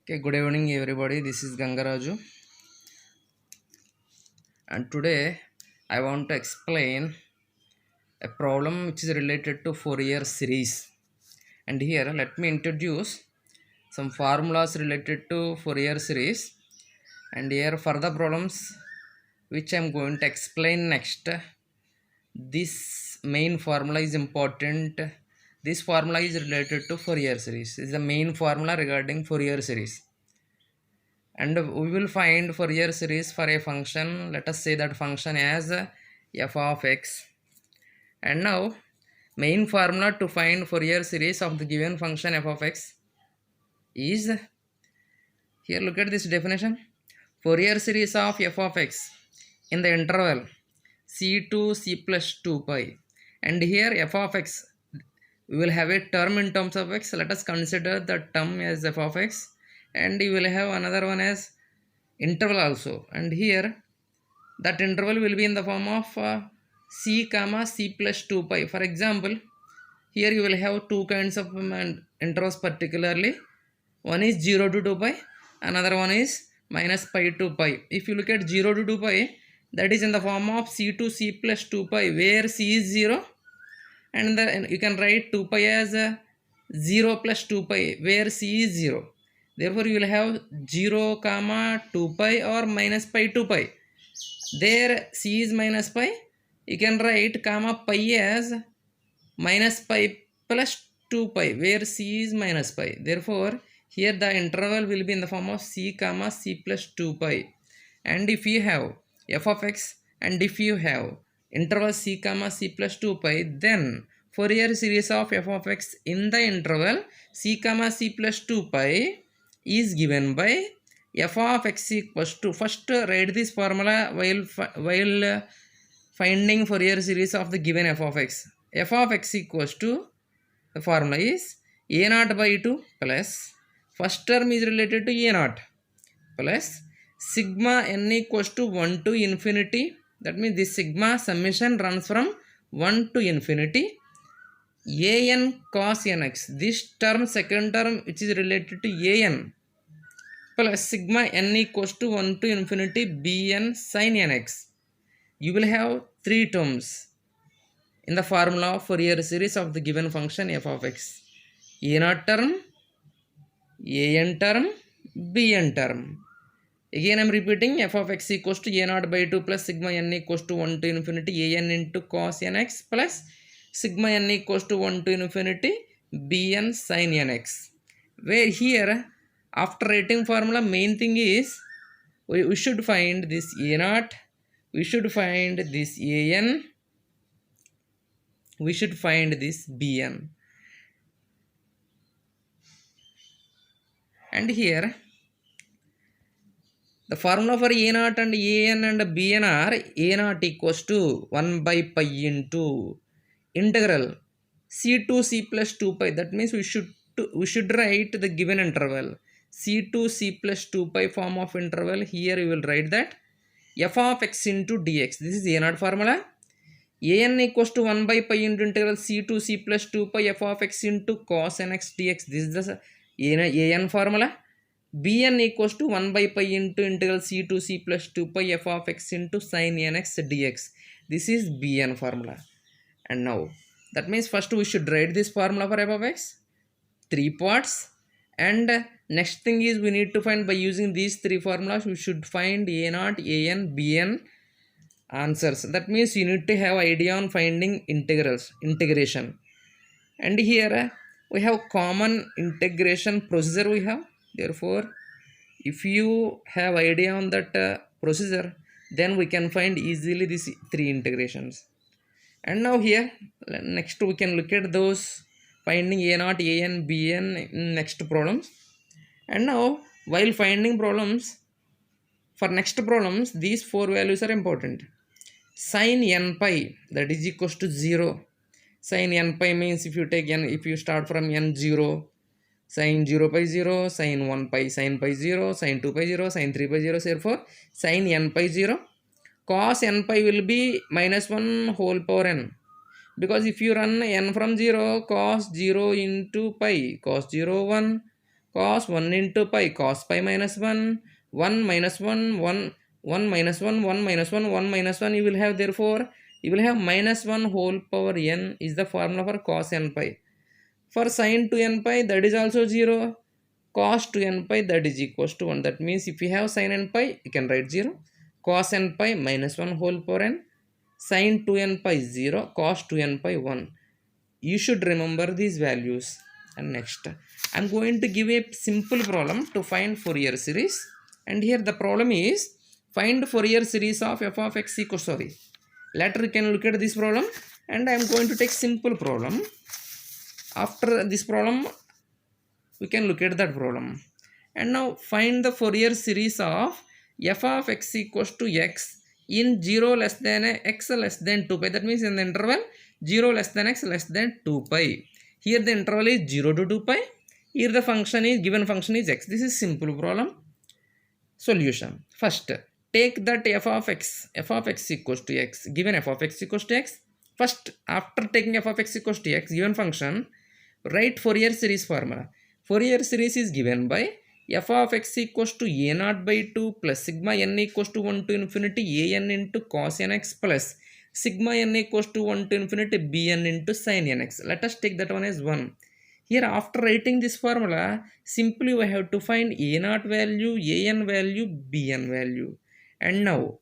Okay, good evening everybody. This is Gangaraju, and today I want to explain a problem which is related to Fourier series. And here let me introduce some formulas related to Fourier series. And here further problems which I am going to explain next. This main formula is important. This formula is related to Fourier series. This is the main formula regarding Fourier series. And we will find Fourier series for a function. Let us say that function as f of x. And now main formula to find Fourier series of the given function f of x is, here look at this definition. Fourier series of f of x in the interval c to c plus 2 pi, and here f of x, we will have a term in terms of x. Let us consider the term as f of x, and you will have another one as interval also, and here that interval will be in the form of c comma c plus 2 pi. For example, here you will have two kinds of intervals particularly. One is 0 to 2 pi, another one is minus pi to pi. If you look at 0 to 2 pi, that is in the form of c to c plus 2 pi, where c is 0, and you can write 2 pi as 0 plus 2 pi, where c is 0. Therefore, you will have 0 comma 2 pi or minus pi to pi. There c is minus pi, you can write comma pi as minus pi plus 2 pi, where c is minus pi. Therefore, here the interval will be in the form of c comma c plus 2 pi. And if you have f of x, and if you have interval c comma c plus 2 pi, then Fourier series of f of x in the interval c comma c plus 2 pi is given by f of x equals to, first write this formula while finding Fourier series of the given f of x. F of x equals to, the formula is a naught by 2 plus, first term is related to a naught, plus sigma n equals to 1 to infinity. That means this sigma summation runs from 1 to infinity an cos nx. This term, second term, which is related to an, plus sigma n equals to 1 to infinity bn sin nx. You will have three terms in the formula of Fourier series of the given function f of x. A naught term, an term, bn term. Again I am repeating, f of x equals to a naught by 2 plus sigma n equals to 1 to infinity an into cos nx plus sigma n equals to 1 to infinity bn sin nx. Where here, after writing formula, main thing is we should find this a naught, we should find this an, we should find this bn. And here the formula for a naught and an and bn are a naught equals to 1 by pi into integral c to c plus 2 pi. That means we should write the given interval c to c plus 2 pi form of interval. Here you will write that f of x into dx. This is a naught formula. An equals to 1 by pi into integral c to c plus 2 pi f of x into cos nx dx. This is the an formula. Bn equals to 1 by pi into integral c to c plus 2 pi f of x into sin nx dx. This is Bn formula. And now, that means first we should write this formula for f of x, three parts, and next thing is we need to find, by using these three formulas, we should find a naught, an, bn answers. That means you need to have idea on finding integration. And here we have common integration procedure we have. Therefore, if you have idea on that procedure, then we can find easily these three integrations. And now here, next we can look at those finding a naught, an, bn in next problems. And now, while finding problems, for next problems, these four values are important. Sin n pi, that is equals to 0. Sin n pi means if you take n, if you start from n 0, sin 0 pi 0, sin 1 pi, sin pi 0, sin 2 pi 0, sin 3 pi 0. Therefore, sin n pi 0. Cos n pi will be minus 1 whole power n. Because if you run n from 0, cos 0 into pi, cos 0 1, cos 1 into pi, cos pi minus 1, 1 minus 1, 1, 1 minus 1, 1 minus 1, 1 minus 1, you will have, therefore, you will have minus 1 whole power n is the formula for cos n pi. For sin 2n pi, that is also 0. Cos 2n pi, that is equals to 1. That means if you have sin n pi, you can write 0. Cos n pi minus 1 whole power n. Sin 2n pi 0. Cos 2n pi 1. You should remember these values. And next, I am going to give a simple problem to find Fourier series. And here the problem is, find Fourier series of f of x equals, sorry. Later you can look at this problem. And I am going to take simple problem. After this problem, we can look at that problem. And now find the Fourier series of f of x equals to x in 0 less than x less than 2 pi. That means in the interval 0 less than x less than 2 pi. Here the interval is 0 to 2 pi. Here the function is, given function is x. This is simple problem. Solution. First, take that f of x equals to x, given f of x equals to x. First, after taking f of x equals to x, given function, write Fourier series formula. Fourier series is given by f of x equals to a naught by 2 plus sigma n equals to 1 to infinity a n into cos n x plus sigma n equals to 1 to infinity b n into sin n x. Let us take that one as 1. Here, after writing this formula, simply we have to find a naught value, a n value, b n value. And now,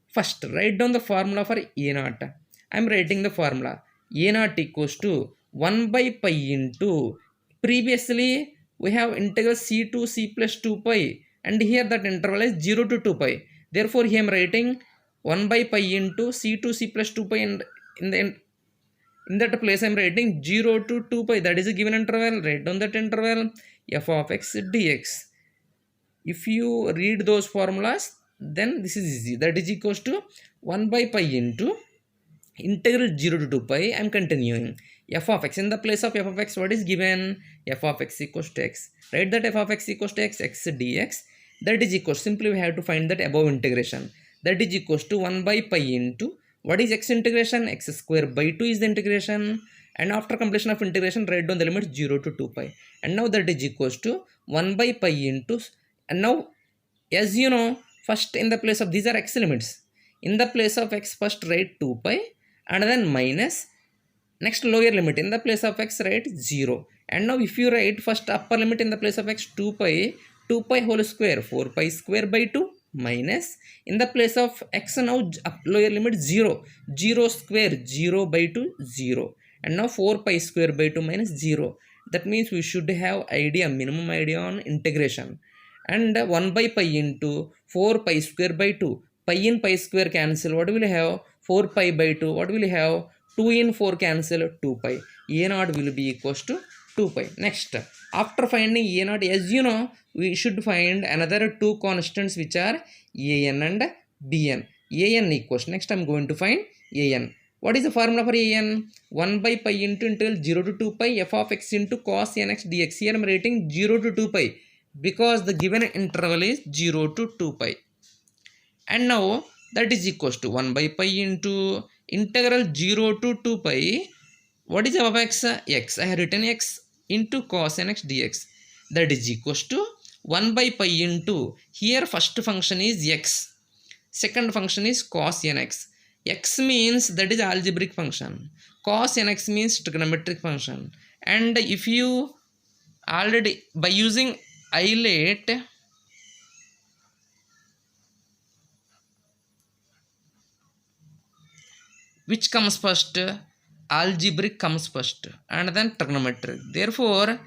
first write down the formula for a naught. I am writing the formula. A naught equals to 1 by pi into, previously we have integral c to c plus 2 pi, and here that interval is 0 to 2 pi. Therefore, here I am writing 1 by pi into c to c plus 2 pi, and in that place I am writing 0 to 2 pi. That is a given interval. Write down that interval f of x dx. If you read those formulas, then this is easy. That is equals to 1 by pi into integral 0 to 2 pi. I am continuing. F of x, in the place of f of x, what is given? F of x equals to x. Write that f of x equals to x dx. That is equals, simply we have to find that above integration. That is equals to 1 by pi into, what is x integration? X square by 2 is the integration. And after completion of integration, write down the limit 0 to 2 pi. And now that is equals to 1 by pi into, and now as you know, first in the place of, these are x limits. In the place of x, first write 2 pi and then minus, next lower limit, in the place of x write 0. And now if you write first upper limit in the place of x 2 pi whole square, 4 pi square by 2 minus, in the place of x now lower limit 0, 0 square, 0 by 2 0, and now 4 pi square by 2 minus 0. That means we should have idea, minimum idea on integration. And 1 by pi into 4 pi square by 2, pi in pi square cancel, what will you have? 4 pi by 2, what will you have? 2 in 4 cancel, 2 pi. A naught will be equals to 2 pi. Next, after finding A naught, as you know, we should find another two constants which are an and bn. An equals, next I am going to find an. What is the formula for an? 1 by pi into integral 0 to 2 pi f of x into cos nx dx. Here I am writing 0 to 2 pi because the given interval is 0 to 2 pi. And now that is equals to 1 by pi into integral 0 to 2 pi. What is f of x? X. I have written x into cos nx dx. That is equals to 1 by pi into, here first function is x, second function is cos nx. X means that is algebraic function. Cos nx means trigonometric function. And if you already, by using Eilert, which comes first? Algebraic comes first and then trigonometric. Therefore,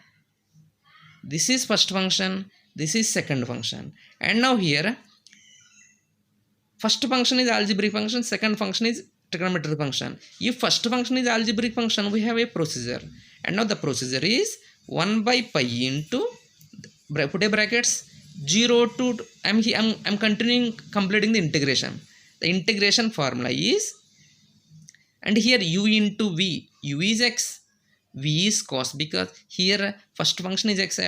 this is first function, this is second function. And now here, first function is algebraic function, second function is trigonometric function. If first function is algebraic function, we have a procedure. And now the procedure is 1 by pi into, put a brackets, 0 to, I'm continuing completing the integration. The integration formula is, and here u into v, u is x, v is cos, because here first function is x,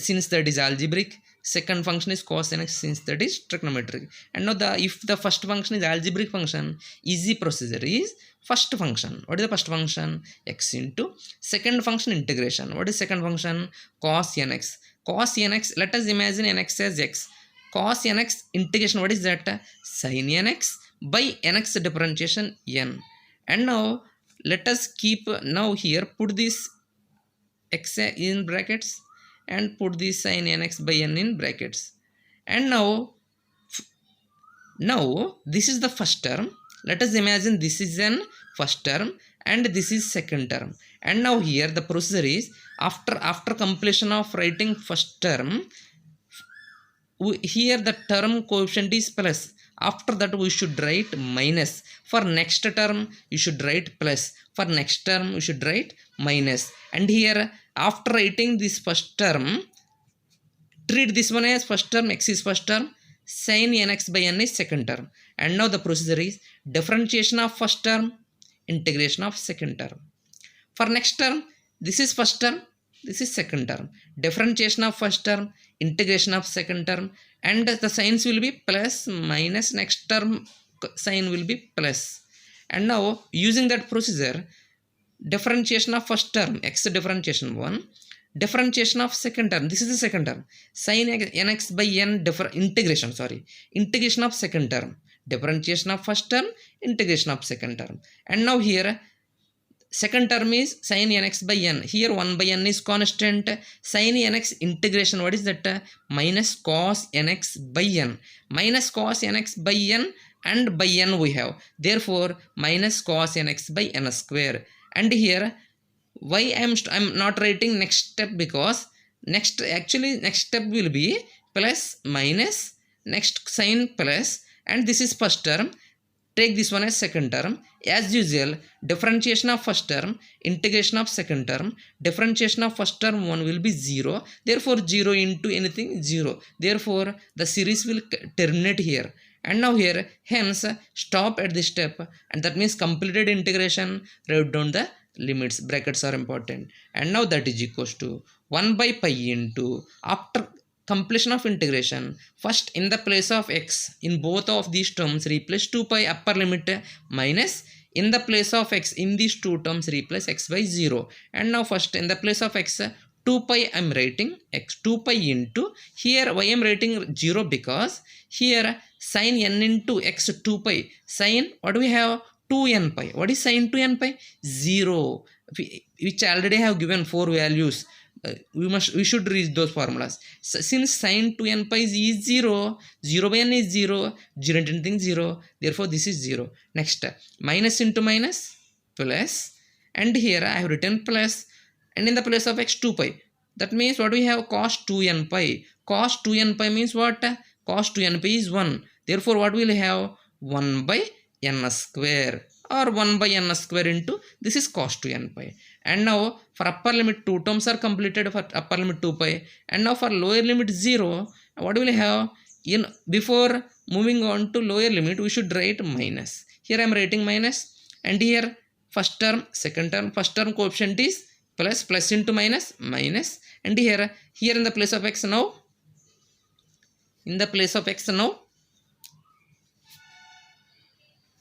since that is algebraic, second function is cos nx, since that is trigonometric. And now if the first function is algebraic function, easy procedure is first function. What is the first function? X into second function integration. What is second function? Cos nx. cos nx, let us imagine nx as x. Cos nx integration, what is that? Sin nx by nx differentiation n. And now let us keep, now here put this x in brackets and put this sin nx by n in brackets. And now this is the first term. Let us imagine this is an first term and this is second term. And now here the procedure is, after completion of writing first term, here the term coefficient is plus. After that we should write minus. For next term you should write plus. For next term you should write minus. And here after writing this first term, treat this one as first term, x is first term, sin nx by n is second term. And now the procedure is differentiation of first term, integration of second term. For next term, this is first term, this is second term. Differentiation of first term, integration of second term, and the signs will be plus, minus, next term sign will be plus. And now using that procedure, differentiation of first term, x differentiation 1, differentiation of second term, this is the second term, sin nx by n integration of second term, differentiation of first term, integration of second term. And now here second term is sin nx by n, here 1 by n is constant. Sin nx integration, what is that? Minus cos nx by n, minus cos nx by n, and by n we have, therefore minus cos nx by n square. And here why I'm not writing next step, because next step will be plus minus, next sign plus, and this is first term. Take this one as second term. As usual, differentiation of first term, integration of second term, differentiation of first term 1 will be 0, therefore 0 into anything 0, therefore the series will terminate here. And now here, hence stop at this step, and that means completed integration. Write down the limits, brackets are important. And now that is equals to 1 by pi into, after completion of integration, first in the place of x in both of these terms replace 2 pi upper limit, minus in the place of x in these two terms replace x by 0. And now first in the place of x 2 pi I'm writing x 2 pi into, here why I'm writing 0, because here sin n into x 2 pi, sin what do we have, 2n pi. What is sin 2n pi? 0, which I already have given 4 values. We should reach those formulas. So, since sin 2n pi is 0, 0 by n is 0, 0 into anything 0, therefore this is 0. Next, minus into minus, plus, and here I have written plus, and in the place of x 2 pi. That means what we have, cos 2n pi. Cos 2n pi means what? Cos 2n pi is 1. Therefore what will have, 1 by n square, or 1 by n square into, this is cos 2n pi. And now for upper limit 2 terms are completed for upper limit 2 pi. And now for lower limit 0, what will have, in before moving on to lower limit we should write minus. Here I am writing minus, and here first term, second term, first term coefficient is plus, plus into minus, minus, and here in the place of x now, in the place of x now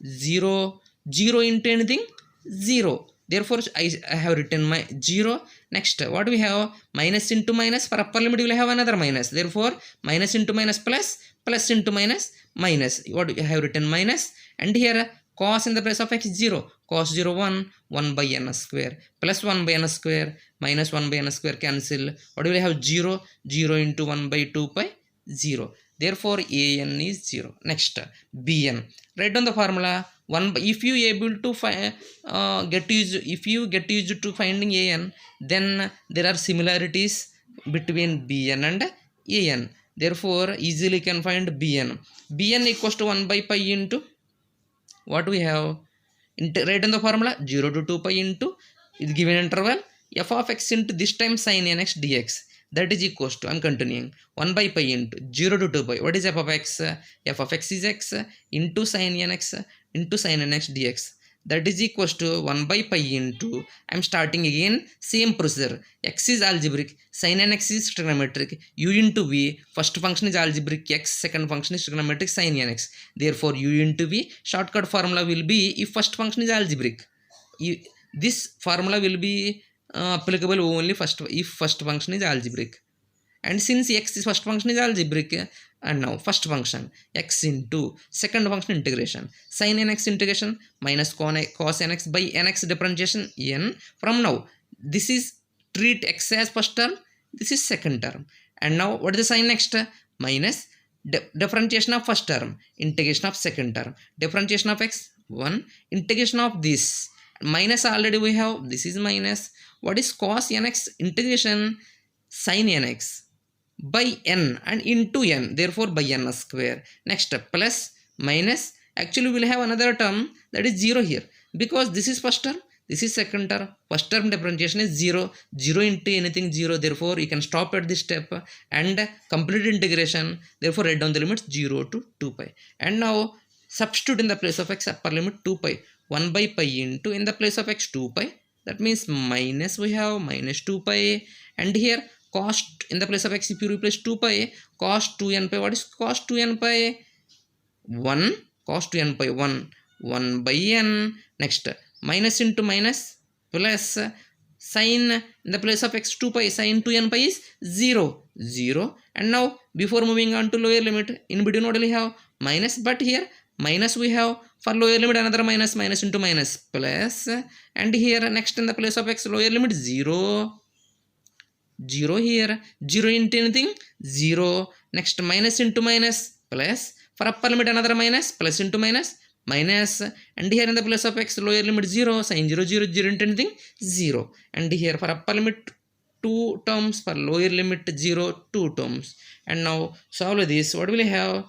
0, 0 into anything 0, therefore I have written my 0. Next what we have, minus into minus, for upper limit we will have another minus, therefore minus into minus plus, plus into minus, minus, what I have written minus. And here cos in the place of x 0, cos 0 1 by n square, plus 1 by n square, minus 1 by n square cancel, what will I have, 0, 0 into 1 by 2 pi 0, therefore an is 0. Next bn, write down the formula. If you able to if you get used to finding an, then there are similarities between bn and an, therefore easily can find bn. Bn equals to 1 by pi into, what we have, write down the formula, 0 to 2 pi into, is given interval, f of x into this time sin nx dx, that is equals to, I am continuing, 1 by pi into 0 to 2 pi. What is f of x? F of x is x into sin nx into sin nx dx, that is equals to 1 by pi into, I am starting again same procedure. X is algebraic, sin nx is trigonometric, u into v, first function is algebraic x, second function is trigonometric sin nx, therefore u into v, shortcut formula will be, if first function is algebraic, this formula will be applicable only if first function is algebraic. and since x is first function is algebraic, and now first function x into second function integration sin nx integration minus cos nx by nx differentiation n. From now this is treat x as first term, this is second term, and now what is the sign next? Minus differentiation of first term, integration of second term, differentiation of x 1, integration of this minus already we have, this is minus, what is cos nx integration sin nx by n and into n, therefore by n square. Next plus minus, actually we will have another term that is 0 here, because this is first term, this is second term, first term differentiation is 0, 0 into anything 0, therefore you can stop at this step and complete integration, therefore write down the limits 0 to 2 pi, and now substitute in the place of x upper limit 2 pi, 1 by pi into in the place of x 2 pi, that means minus we have minus 2 pi, and here cost in the place of x if you replace 2 pi, cos 2n pi, what is cos 2n pi? 1, cos 2n pi 1, 1 by n, next minus into minus plus sin in the place of x 2 pi, sin 2n pi is 0, 0, and now before moving on to lower limit, in between what do we have? Minus, but here minus we have for lower limit another minus, minus into minus plus, and here next in the place of x lower limit 0, 0 here, 0 into anything 0, next minus into minus plus, for upper limit another minus, plus into minus minus, and here in the place of x lower limit 0, sin 0, 0, 0 into anything 0, and here for upper limit 2 terms, for lower limit 0, 2 terms, and now solve this, what will we have?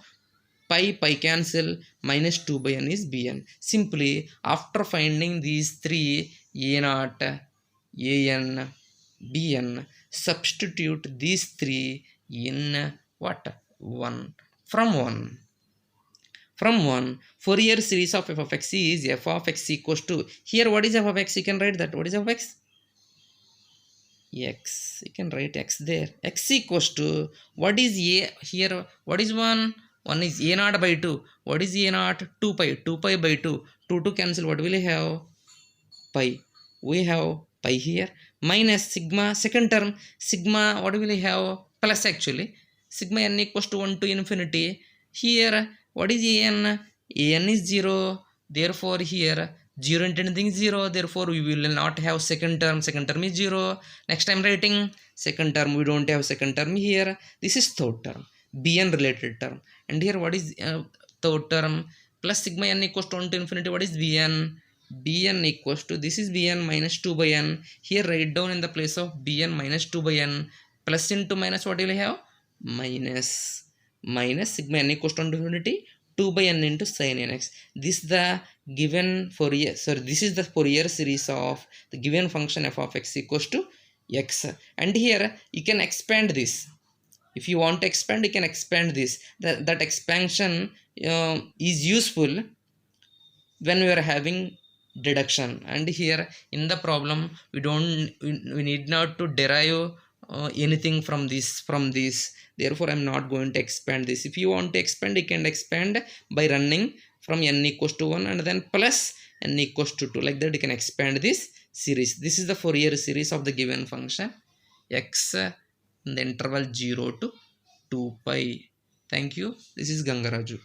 Pi cancel, minus 2 by n is bn. Simply after finding these three a0, an, bn, substitute these three in what? 1. From 1 Fourier series of f of x is f of x equals to, here what is f of x? You can write that, what is f of x? X, you can write x there, x equals to, what is a here, what is 1 is a0 by 2, what is a0? 2 pi, 2 pi by 2, 2 cancel, what will we have? Pi, we have pi here, minus sigma second term, sigma what will we have? Plus, actually sigma n equals to 1 to infinity, here what is an? An is 0, therefore here 0 into anything 0, therefore we will not have second term is 0. Next time writing second term, we don't have second term here, this is third term, bn related term, and here what is third term? Plus sigma n equals to 1 to infinity, what is bn? Bn equals to, this is bn minus 2 by n, here write down in the place of bn minus 2 by n, plus into minus what will we have? Minus sigma n equals to 1 to infinity 2 by n into sin nx. This is the given Fourier, this is the Fourier series of the given function f of x equals to x, and here you can expand this. If you want to expand, you can expand this. That expansion is useful when we are having deduction, and here in the problem we need not to derive anything from this, therefore I am not going to expand this. If you want to expand, you can expand by running from n equals to 1 and then plus n equals to 2, like that you can expand this series. This is the Fourier series of the given function x in the interval 0 to 2 pi. Thank you. This is Gangaraju.